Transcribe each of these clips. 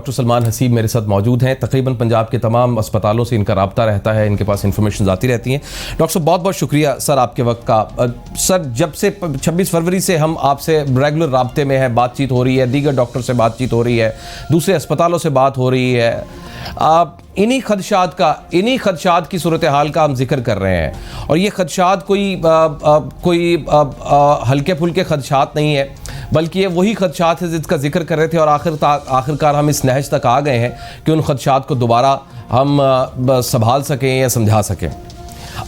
Doctor Salman Haseeb मेरे साथ मौजूद हैं। तकरीबन पंजाब के तमाम अस्पतालों से इनका रब्ता रहता है, इनके पास इंफॉर्मेशन आती रहती हैं। डॉक्टर साहब बहुत बहुत शुक्रिया सर आपके वक्त का। सर जब से 26 फरवरी से हम आपसे रेगुलर रब्ते में हैं, बातचीत हो रही है, दीगर डॉक्टर से बातचीत हो रही है, दूसरे अस्पतालों से बात हो रही है। इन्हीं खदशात की सूरत हाल का हम जिक्र कर रहे हैं और ये खदशात कोई हल्के फुल्के खदशात नहीं है, बल्कि ये वही खदशात है जिसका जिक्र कर रहे थे और आखिरकार हम इस नहज तक आ गए हैं कि उन खदशात को दोबारा हम संभाल सकें या समझा सकें।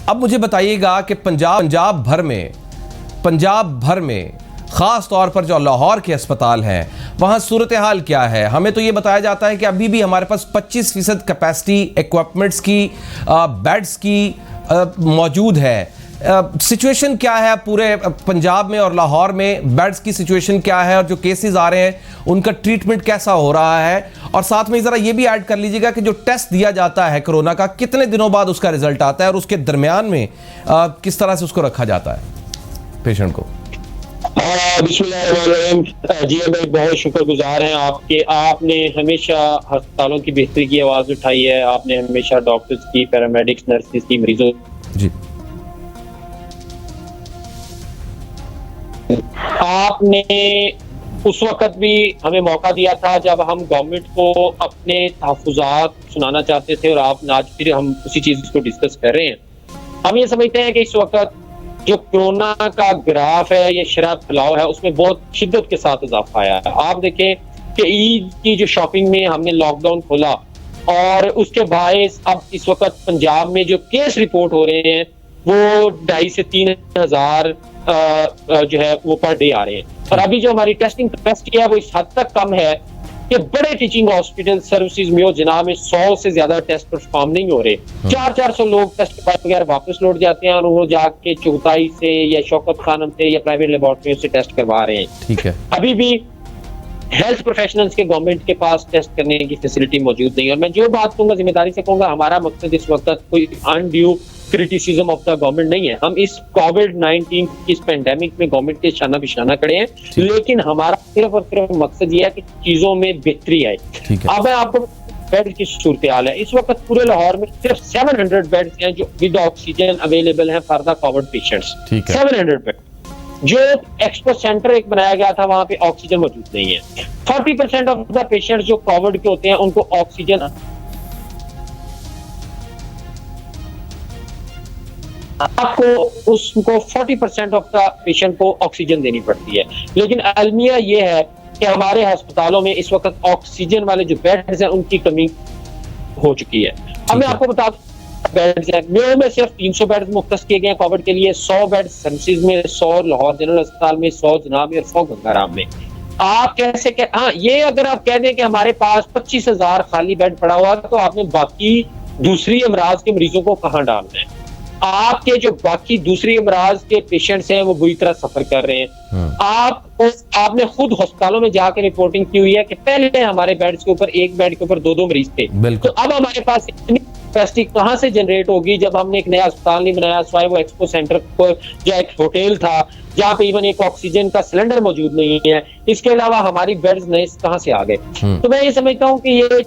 अब मुझे बताइएगा कि पंजाब भर में ख़ास तौर पर जो लाहौर के अस्पताल हैं वहाँ सूरत हाल क्या है। हमें तो ये बताया जाता है कि अभी भी हमारे पास 25% कैपेसिटी इक्विपमेंट्स की, बेड्स की मौजूद है। सिचुएशन क्या है पूरे पंजाब में और लाहौर में? बेड्स की सिचुएशन क्या है और जो केसेस आ रहे हैं उनका ट्रीटमेंट कैसा हो रहा है? और साथ में ज़रा ये भी ऐड कर लीजिएगा कि जो टेस्ट दिया जाता है कोरोना का, कितने दिनों बाद उसका रिजल्ट आता है और उसके दरमियान में किस तरह से उसको रखा जाता है पेशेंट को? बिस्मिल्लाहिर्रहमानिर्रहीम। जी भाई, बहुत शुक्रगुजार हैं आपके। आपने हमेशा अस्पतालों की बेहतरी की आवाज़ उठाई है। आपने हमेशा डॉक्टर्स की, पैरामेडिक्स, नर्सेस की, मरीजों जी आपने उस वक्त भी हमें मौका दिया था जब हम गवर्नमेंट को अपने तहफ़्फ़ुज़ात सुनाना चाहते थे और आज फिर हम उसी चीज़ को डिस्कस कर रहे हैं। हम ये समझते हैं कि इस वक्त जो कोरोना का ग्राफ है, ये शरह फैलाव है, उसमें बहुत शिद्दत के साथ इजाफा आया है। आप देखें कि ईद की जो शॉपिंग में हमने लॉकडाउन खोला और उसके बायस अब इस वक्त पंजाब में जो केस रिपोर्ट हो रहे हैं वो 2,500 से 3,000 जो है वो पर डे आ रहे हैं। और अभी जो हमारी टेस्टिंग कैपेसिटी है वो इस हद तक कम है कि बड़े टीचिंग हॉस्पिटल सर्विसेज में और जनाब में 100 से ज्यादा टेस्ट परफॉर्म नहीं हो रहे। 400 लोग टेस्ट के बाद बगैर वापस लौट जाते हैं और वो जाके चौथाई से या शौकत खानम से या प्राइवेट लेबोरेटरी से टेस्ट करवा रहे हैं। ठीक है, अभी भी हेल्थ प्रोफेशनल्स के गवर्नमेंट के पास टेस्ट करने की फैसिलिटी मौजूद नहीं है। और मैं जो बात कहूंगा जिम्मेदारी से कहूंगा, हमारा मकसद इस वक्त कोई undue criticism of the government नहीं है। हम इस कोविड-19 की इस पेंडेमिक में गवर्नमेंट के शाना बिशाना खड़े हैं, लेकिन हमारा सिर्फ और सिर्फ मकसद ये है कि चीजों में बेहतरी आए। अब मैं आपको बेड की सूरत हाल है। इस वक्त पूरे लाहौर में सिर्फ 700 बेड्स हैं जो विद ऑक्सीजन अवेलेबल हैं for the Covid patients. 700 bed. जो एक्सपो सेंटर एक बनाया गया था वहां पे ऑक्सीजन मौजूद नहीं है। 40% ऑफ द पेशेंट्स जो कोविड के होते हैं उनको ऑक्सीजन आपको उसको 40% ऑफ द पेशेंट को ऑक्सीजन देनी पड़ती है। लेकिन अलमिया ये है कि हमारे अस्पतालों में इस वक्त ऑक्सीजन वाले जो बेड्स हैं उनकी कमी हो चुकी है। अब मैं आपको बता दूं, बेड्स हैं मेरे में सिर्फ 300 बेड्स मुख्तस किए गए कोविड के लिए, 100 बेड सर्विसेज में, 100 लाहौर जनरल अस्पताल में, 100 जनाब में और 100 गंगाराम में। आप कैसे ये अगर आप कह दें कि हमारे पास 25,000 खाली बेड पड़ा हुआ तो आपने बाकी दूसरी अमराज के मरीजों को कहाँ डालना है? आपके जो बाकी दूसरी अमराज के पेशेंट्स हैं वो बुरी तरह सफर कर रहे हैं। आपने खुद अस्पतालों में जाकर रिपोर्टिंग की हुई है कि पहले हमारे बेड्स के ऊपर एक बेड के ऊपर 2-2 मरीज थे। तो अब हमारे पास इतनी कैपेसिटी कहां से जनरेट होगी जब हमने एक नया अस्पताल नहीं बनाया, स्वाय वो एक्सपो सेंटर को जो एक होटल था जहाँ पे इवन एक ऑक्सीजन का सिलेंडर मौजूद नहीं है। इसके अलावा हमारी बेड्स नए कहां से आ गए? तो मैं ये समझता हूँ कि ये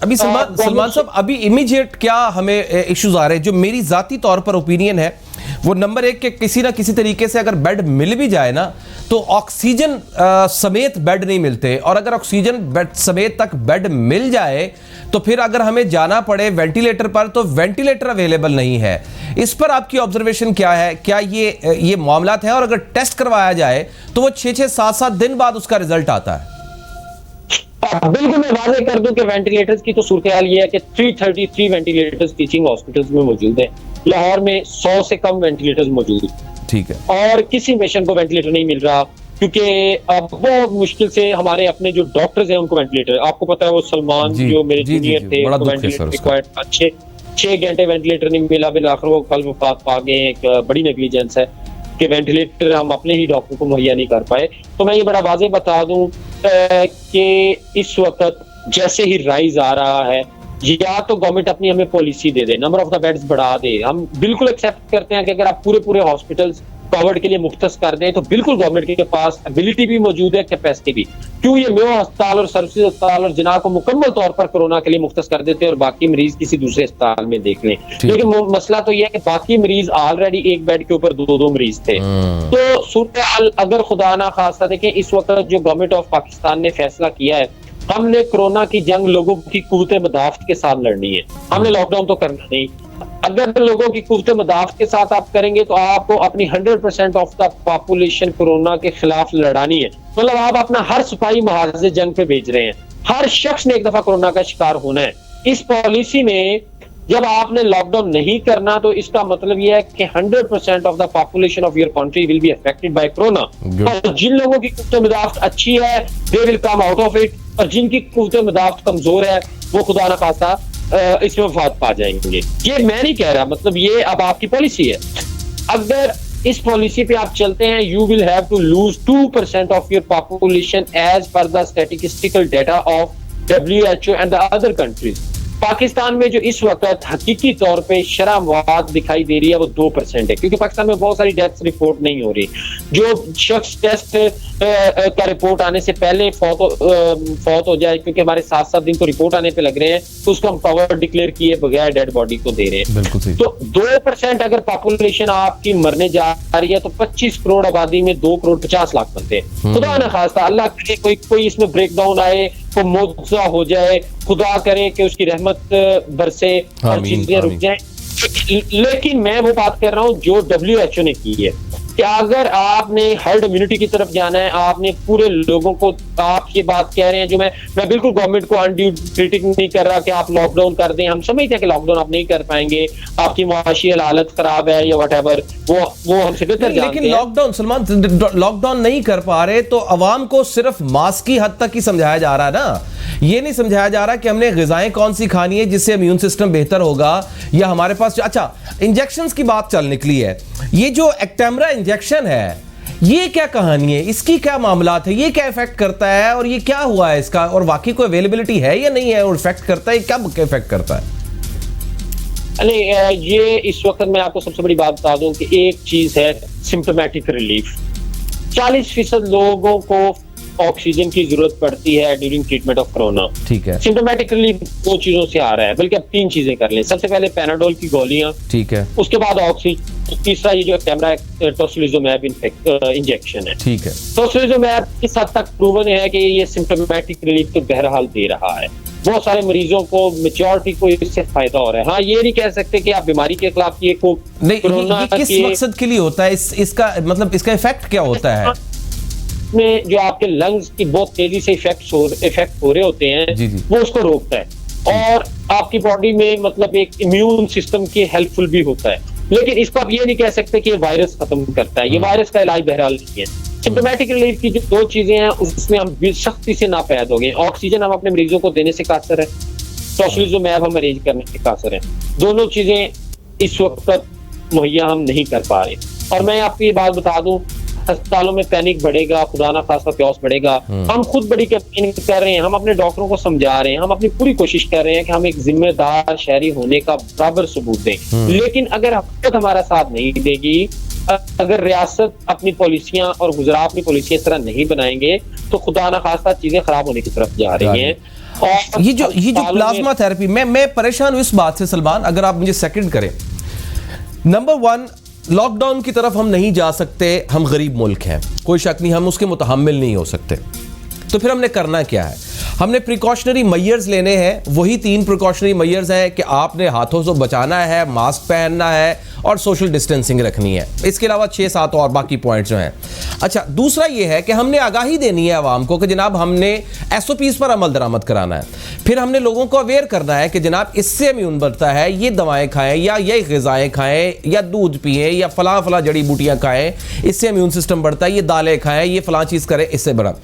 अभी सलमान साहब, अभी इमीडिएट क्या हमें इश्यूज आ रहे हैं? जो मेरी जाती तौर पर ओपिनियन है वो नंबर 1 के किसी ना किसी तरीके से अगर बेड मिल भी जाए ना तो ऑक्सीजन समेत बेड नहीं मिलते, और अगर ऑक्सीजन बेड समेत तक बेड मिल जाए तो फिर अगर हमें जाना पड़े वेंटिलेटर पर तो वेंटिलेटर अवेलेबल नहीं है। इस पर आपकी ऑब्जर्वेशन क्या है? क्या ये मामला है? और अगर टेस्ट करवाया जाए तो वो 6-6, 7-7 दिन बाद उसका रिजल्ट आता है। बिल्कुल, मैं वाज़ेह कर दूं कि वेंटिलेटर्स की तो सूरत हाल ये है कि 333 वेंटिलेटर्स टीचिंग हॉस्पिटल्स में मौजूद है। लाहौर में 100 से कम वेंटिलेटर्स मौजूद। ठीक है। और किसी पेशेंट को वेंटिलेटर नहीं मिल रहा क्योंकि अब बहुत मुश्किल से हमारे अपने जो डॉक्टर्स हैं उनको वेंटिलेटर, आपको पता है वो सलमान जो मेरे जूनियर थे उनको वेंटिलेटर रिक्वायर्ड 6 घंटे वेंटिलेटर नहीं मिला, फिर आखिर वो कल वफात पा गए। एक बड़ी नेग्लिजेंस है कि वेंटिलेटर हम अपने ही डॉक्टर को मुहैया नहीं कर पाए। तो मैं ये बड़ा वाज़ेह बता दूं कि इस वक्त जैसे ही राइज आ रहा है, या तो गवर्नमेंट अपनी हमें policy they they, number of the beds बढ़ा दे। हम बिल्कुल एक्सेप्ट करते हैं कि अगर आप पूरे हॉस्पिटल्स कोविड के लिए मुख्तस कर दें, तो बिल्कुल गवर्नमेंट के पास एबिलिटी भी मौजूद है, कैपेसिटी भी। क्यों ये मेयो अस्पताल और सर्विसेज अस्पताल और जिना को मुकम्मल तौर पर कोरोना के लिए मुख्तस कर देते हैं और बाकी मरीज किसी दूसरे अस्पताल में देख लें। लेकिन मसला तो यह है कि बाकी मरीज ऑलरेडी एक बेड के ऊपर दो मरीज थे। तो सूरत अगर खुदा ना खास्ता देखें, इस वक्त जो गवर्नमेंट ऑफ पाकिस्तान ने फैसला किया है, हमने कोरोना की जंग लोगों की कुव्वत मदाफ्त के साथ लड़नी है, हमने लॉकडाउन तो करना नहीं। अगर लोगों की कुव्वत मदाफ्त के साथ आप करेंगे तो आपको अपनी 100% ऑफ द पॉपुलेशन कोरोना के खिलाफ लड़ानी है। मतलब आप अपना हर सिपाही महाराज जंग पे भेज रहे हैं, हर शख्स ने एक दफा कोरोना का शिकार होना है। इस पॉलिसी में जब आपने लॉकडाउन नहीं करना तो इसका मतलब यह है कि 100% of the population of your country will be affected by corona. और जिन लोगों की कुव्वत मदाफ्त अच्छी है, they will come out of it, और जिनकी कुव्वत मदाफ्त कमजोर है वो खुदा ना खास्ता इसमें वफात पा जाएंगे। ये मैं नहीं कह रहा, मतलब ये अब आपकी पॉलिसी है। अगर इस पॉलिसी पे आप चलते हैं, you will have to lose 2% of your population as per the statistical data of WHO and the other countries. Pakistan में जो इस वक्त हकीकी तौर पे शरह मौत दिखाई दे रही है वो 2% है, क्योंकि पाकिस्तान में बहुत सारी डेथ्स रिपोर्ट नहीं हो रही। जो शख्स टेस्ट का रिपोर्ट आने से पहले फौत हो जाए, क्योंकि हमारे 7-7 दिन तो रिपोर्ट आने पे लग रहे हैं, तो उसको हम कवर डिक्लेयर किए बगैर डेड बॉडी को दे रहे हैं। बिल्कुल सही। तो 2% अगर पॉपुलेशन आपकी मरने जा रही है तो 25 करोड़ आबादी में 2 करोड़ 50 लाख बनते हैं। खुदा न खास्ता अल्लाह करे कोई इसमें ब्रेकडाउन आए, कोई मुआवजा हो जाए, खुदा करे कि उसकी रहमत बरसे और चीजें रुक जाए। लेकिन मैं वो बात कर रहा हूँ जो WHO ने की है कि अगर आपने हर्ड इम्यूनिटी की तरफ जाना है, आपने पूरे लोगों को, आप ये बात कह रहे हैं जो मैं बिल्कुल गवर्नमेंट को अनड्यू क्रिटिक नहीं कर रहा कि आप लॉकडाउन कर दें। हम समझते हैं कि लॉकडाउन आप नहीं कर पाएंगे, आपकी माशी हालत खराब है या व्हाटएवर, वो हमसे बेहतर जानते हैं। लेकिन लॉकडाउन सलमान, लॉकडाउन नहीं कर पा रहे तो अवाम को सिर्फ मास्क की हद तक ही समझाया जा रहा है ना। ये नहीं समझाया जा रहा कि हमने ग़िज़ाएं कौन सी खानी है जिससे इम्यून सिस्टम बेहतर होगा, या हमारे पास अच्छा इंजेक्शंस की बात चल निकली है। ये जो एक्टेम्बरा इंजेक्शन है, ये क्या कहानी है, इसकी क्या मामलात है, ये क्या इफेक्ट करता है और ये क्या हुआ है इसका, और वाकई कोई अवेलेबिलिटी है या नहीं है, और इफेक्ट करता है, क्या इफेक्ट करता है? नहीं, ये इस वक्त मैं आपको सबसे बड़ी बात बता दूं कि एक चीज है सिम्टोमेटिक रिलीफ। 40% लोगों को ऑक्सीजन की जरूरत पड़ती है ड्यूरिंग ट्रीटमेंट ऑफ कोरोना। ठीक है। सिम्टोमेटिक रिलीफ 2 चीजों से आ रहा है, बल्कि अब 3 चीजें कर लें। सबसे पहले पैनाडोल की गोलियां, ठीक है, उसके बाद ऑक्सीजन, तीसरा ये जो कैमरा टोसिलिजुमैब इंजेक्शन है। ठीक है। टोसिलिजुमैब इस हद तक प्रूवन है कि ये सिम्टोमेटिक रिलीफ तो बहरहाल दे रहा है, बहुत सारे मरीजों को, मेजॉरिटी को इससे फायदा हो रहा है। हाँ, ये नहीं कह सकते कि आप बीमारी के खिलाफ ये किस मकसद के लिए होता है, इसका मतलब इसका इफेक्ट क्या होता है? में जो आपके लंग्स की बहुत तेजी से इफेक्ट हो रहे होते हैं, वो उसको रोकता है और आपकी बॉडी में मतलब एक इम्यून सिस्टम की हेल्पफुल भी होता है। लेकिन इसको आप ये नहीं कह सकते कि ये वायरस खत्म करता है, ये वायरस का इलाज बहरहाल नहीं है। सिम्टोमेटिक रिलीफ की जो 2 चीजें हैं उसमें हम सख्ती से नापैद हो गए। ऑक्सीजन हम अपने मरीजों को देने से कासर है, टोसिलिजुमैब हम अरेंज करने से कासर है। दोनों चीजें इस वक्त मुहैया हम नहीं कर पा रहे। और मैं आपको ये बात बता दूं, अस्पतालों में पैनिक बढ़ेगा, खुदा ना खास्ता क्योस बढ़ेगा। हम खुद बड़ी कैंपेनिंग कर रहे हैं, हम अपने डॉक्टरों को समझा रहे हैं, हम अपनी पूरी कोशिश कर रहे हैं कि हम एक जिम्मेदार शहरी होने का बराबर सबूत दें। लेकिन अगर हुकूमत हमारा साथ नहीं देगी, अगर रियासत अपनी पॉलिसियां और गुजरा अपनी पॉलिसियां इस तरह नहीं बनाएंगे तो खुदा ना खास्ता चीजें खराब होने की तरफ जा रही हैं। और ये जो प्लाज्मा थेरेपी, मैं परेशान हूं इस बात से सलमान, अगर आप मुझे सेकंड करें। नंबर 1, लॉकडाउन की तरफ हम नहीं जा सकते, हम गरीब मुल्क हैं, कोई शक नहीं, हम उसके मुतहम्मिल नहीं हो सकते। तो फिर हमने करना क्या है? हमने प्रिकॉशनरी मेजर्स लेने हैं। वही 3 प्रिकॉशनरी मेजर्स हैं कि आपने हाथों से बचाना है, मास्क पहनना है और सोशल डिस्टेंसिंग रखनी है। इसके अलावा 6-7 और बाकी पॉइंट्स जो हैं। अच्छा, दूसरा ये है कि हमने आगाही देनी है आवाम को कि जनाब हमने SOPs पर अमल दरामद कराना है। फिर हमने लोगों को अवेयर करना है कि जनाब इससे इम्यून बढ़ता है, ये दवाएं खाएं या ये ग़िज़ाएं खाएं या दूध पिएं या फला जड़ी बूटियां खाएं, इससे इम्यून सिस्टम बढ़ता है, ये दालें खाएं, ये फलां चीज़ करें, इससे बढ़ा।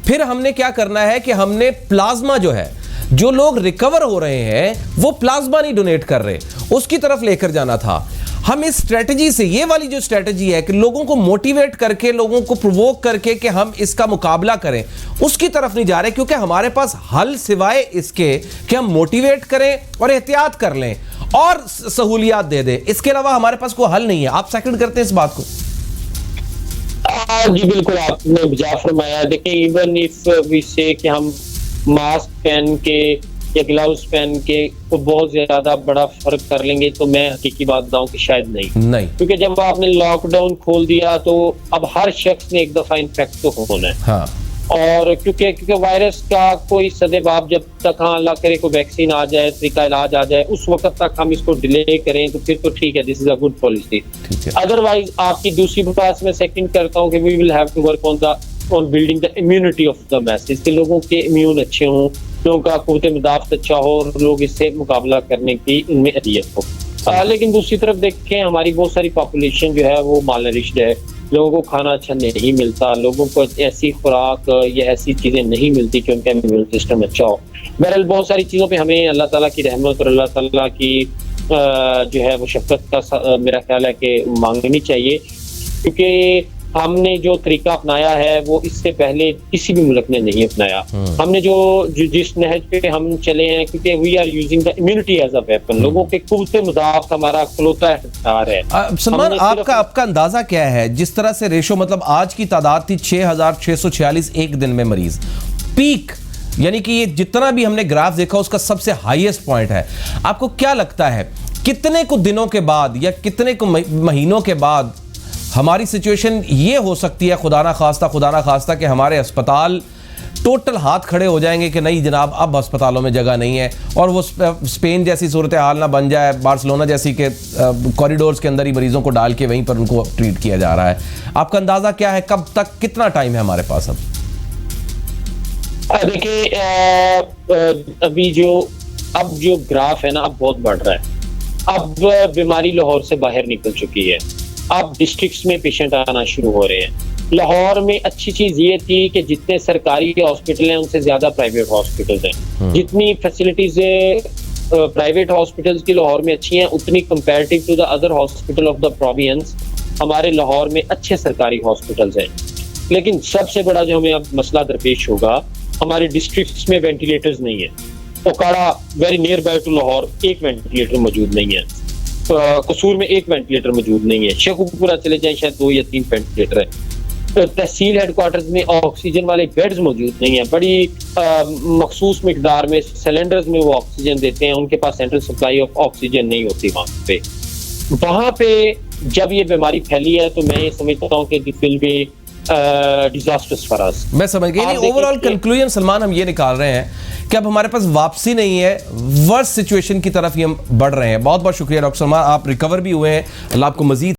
फिर हमने क्या करना है कि हमने प्लाज्मा जो है, जो लोग रिकवर हो रहे हैं वो प्लाज्मा नहीं डोनेट कर रहे, उसकी तरफ लेकर जाना था। हम इस स्ट्रेटजी से, ये वाली जो स्ट्रेटजी है कि लोगों को मोटिवेट करके, लोगों को प्रोवोक करके कि हम इसका मुकाबला करें, उसकी तरफ नहीं जा रहे, क्योंकि हमारे पास हल सिवाय इसके कि हम मोटिवेट करें और एहतियात कर लें और सहूलियात दे दें, इसके अलावा हमारे पास कोई हल नहीं है। आप सेकंड करते हैं इस बात को? जी बिल्कुल, आपने बजा फरमाया। देखिए, इवन इफ वी से कि हम मास्क पहन के या ग्लव्स पहन के तो बहुत ज्यादा बड़ा फर्क कर लेंगे, तो मैं हकीकी बात बताऊं कि शायद नहीं। क्योंकि जब आपने लॉकडाउन खोल दिया तो अब हर शख्स ने एक दफा इन्फेक्ट तो होना है। हाँ। और क्योंकि वायरस का कोई सदेबाब जब तक, हाँ अल्लाह करे को वैक्सीन आ जाए, तरीका इलाज आ जाए, उस वक्त तक हम इसको डिले करें तो फिर तो ठीक है, this is a good policy. Otherwise आपकी दूसरी बात मैं सेकंड करता हूँ कि we will have to work on building the immunity of the message, कि लोगों के इम्यून अच्छे हों, लोगों का क़ुव्वत मुदाफ़त अच्छा हो और लोग इससे मुकाबला करने की उनमें अहलियत हो। लेकिन दूसरी तरफ देखें, हमारी बहुत सारी पॉपुलेशन जो है वो मालनरिश्ड है, लोगों को खाना अच्छा नहीं मिलता, लोगों को ऐसी खुराक या ऐसी चीजें नहीं मिलती कि उनका इम्यून सिस्टम अच्छा हो। बहरहाल बहुत सारी चीजों पे हमें अल्लाह ताला की रहमत और अल्लाह ताला की जो है वो शफ़क़त का मेरा ख्याल है कि मांगनी चाहिए, क्योंकि हमने जो तरीका अपनाया है वो इससे पहले किसी भी मुल्क ने नहीं अपनाया। हमने जो जिस नहज पे हम चले हैं, क्योंकि we are using the immunity as a weapon, लोगों के क़ुव्वत मुदाफ़त हमारा इकलौता हथियार है। सलमान, आपका अंदाजा क्या है, जिस तरह से रेशो, मतलब आज की तादाद थी 6,646 एक दिन में मरीज, पीक यानी कि ये जितना भी हमने ग्राफ देखा उसका सबसे हाईएस्ट पॉइंट है, आपको क्या लगता है कितने को दिनों के बाद या कितने को महीनों के बाद हमारी सिचुएशन ये हो सकती है, खुदा ना खास्ता कि हमारे अस्पताल टोटल हाथ खड़े हो जाएंगे कि नहीं जनाब अब अस्पतालों में जगह नहीं है, और वो स्पेन जैसी सूरत हाल ना बन जाए, बार्सिलोना जैसी के कॉरिडोर्स के अंदर ही मरीजों को डाल के वहीं पर उनको ट्रीट किया जा रहा है। आपका अंदाज़ा क्या है, कब तक, कितना टाइम है हमारे पास अब? देखिए, अभी जो ग्राफ है ना, अब बहुत बढ़ रहा है। अब बीमारी लाहौर से बाहर निकल चुकी है, अब डिस्ट्रिक्ट्स में पेशेंट आना शुरू हो रहे हैं। लाहौर में अच्छी चीज ये थी कि जितने सरकारी हॉस्पिटल हैं उनसे ज्यादा प्राइवेट हॉस्पिटल्स हैं। जितनी फैसिलिटीज प्राइवेट हॉस्पिटल्स की लाहौर में अच्छी हैं, उतनी comparative to the other hospital of the province हमारे लाहौर में अच्छे सरकारी हॉस्पिटल्स हैं। लेकिन सबसे बड़ा जो हमें अब मसला दरपेश होगा, हमारे डिस्ट्रिक्ट्स में वेंटिलेटर्स नहीं है। Okara very near by two Lahore एक वेंटिलेटर मौजूद नहीं है, कसूर में एक वेंटिलेटर मौजूद नहीं है, शेखुपुरा चले जाए शायद 2 या 3 वेंटिलेटर है। तहसील हेडक्वार्टर्स में ऑक्सीजन वाले बेड्स मौजूद नहीं है, बड़ी मखसूस मिकदार में सिलेंडर्स में वो ऑक्सीजन देते हैं, उनके पास सेंट्रल सप्लाई ऑफ ऑक्सीजन नहीं होती वहाँ पे जब ये बीमारी फैली है तो मैं ये समझता हूँ कि this will be disasters for us. मैं समझ गई। ओवरऑल कंक्लूजन सलमान हम ये निकाल रहे हैं कि अब हमारे पास वापसी नहीं है, वर्स्ट सिचुएशन की तरफ ही हम बढ़ रहे हैं। बहुत बहुत शुक्रिया डॉक्टर सलमान, आप रिकवर भी हुए हैं, अल्लाह आपको मजीद